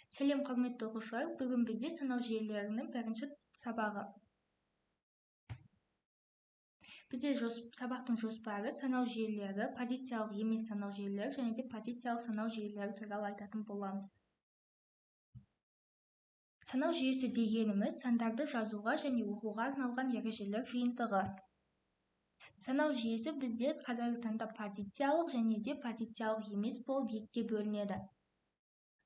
Сәлем құрметті оқушылар, бүгін бізде санау жүйелерінің бірінші сабағы. Бізде сабақтың жоспары санау жүйелері, позициялық емес санау жүйелері және де позициялық санау жүйелері туралы айтатын боламыз. Санау жүйесі дегеніміз сандарды жазуға және оқуға арналған ережелер жиынтығы. Санау жүйесі бізде қазіргі таңда позициялық және де позициялық емес болып екіге бөлінеді.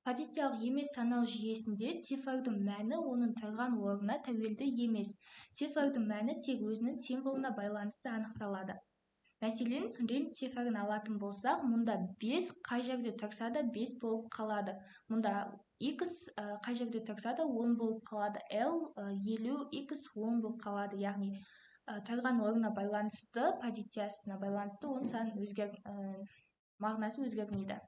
Позициялық емес санау жүйесінде цифрдің мәні оның тұрған орнына тәуелді емес. Цифрдің мәні тек өзінің символына байланысты анықталады. Мәселен, рент цифрын алатын болсақ, мұнда 5 қай жерде тұрса да 5 болып қалады. Мұнда x қай жерде тұрса да 10 болып қалады. L 50, x 10 болып қалады. Яғни тұрған орнына байланысты, позициясына байланысты оның мағынасы өзгермейді.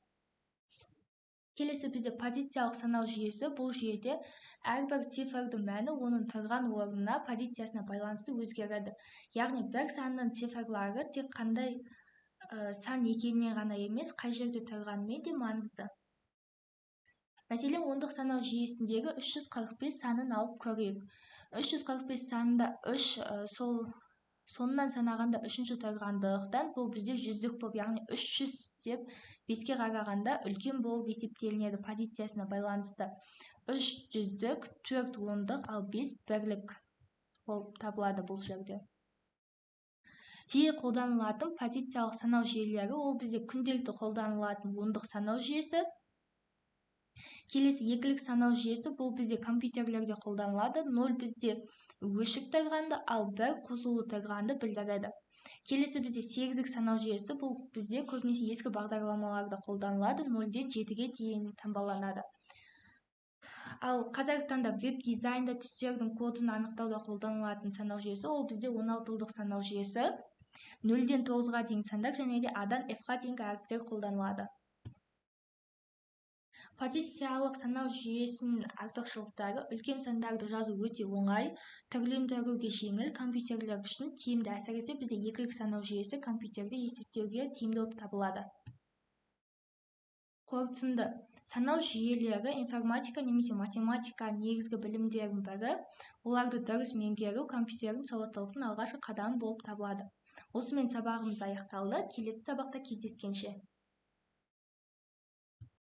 Келесі бізде позициялық санау жүйесі. Бұл жүйеде әрбір цифрдің мәні оның тұрған орнына, позициясына байланысты өзгереді. Яғни бір санның цифрлары тек қандай сан екенмен ғана емес, қай жерде тұрғанымен де маңызды. Мәселен, ондық санау жүйесіндегі 345 санын алып көрейік. 345 санында 3 сонынан санағанда 3-ші тұрғандықтан бұл бізде жүздік болып, яғни 300 деп 5-ке қарағанда үлкен болып есептелінеді позициясына байланысты. 3 жүздік, 4 ондық, ал 5 бірлік болып табылады бұл жерде. Жиі қолданылатын позициялық санау жүйелері ол бізде күнделікті қолданылатын ондық санау жүйесі. Келесі екілік санау жүйесі, бұл бізде компьютерлерде қолданылады. 0 бізде өшік тұрғанды, ал 1 қосулы тұрғанды білдіреді. Келесі бізде 8-лік санау жүйесі, бұл бізде көбінесе ескі бағдарламаларда қолданылады. 0-ден 7-ге дейін таңбаланады. Ал қазіргі таңда веб-дизайнда түстердің кодын анықтауда қолданылатын санау жүйесі, ол бізде 16-лық санау жүйесі. 0-ден 9-ға дейін сандар және де A-дан F-ға дейінгі әріптер қолданылады. Позициялық санау жүйесінің артықшылықтары: үлкен сандарды жазу өте оңай, түрлендіруге жеңіл, компьютерлер үшін тиімді. Әсіресе бізде екілік санау жүйесі компьютерде есептеуге тиімді болып табылады. Қорытынды: санау жүйелері информатика немесе математика негізгі білімдердің бірі. Оларды дұрыс меңгеру компьютердің сауаттылықтың алғашқы қадамы болып табылады. Осымен сабағымыз аяқталды. Келесі сабақта кездескенше.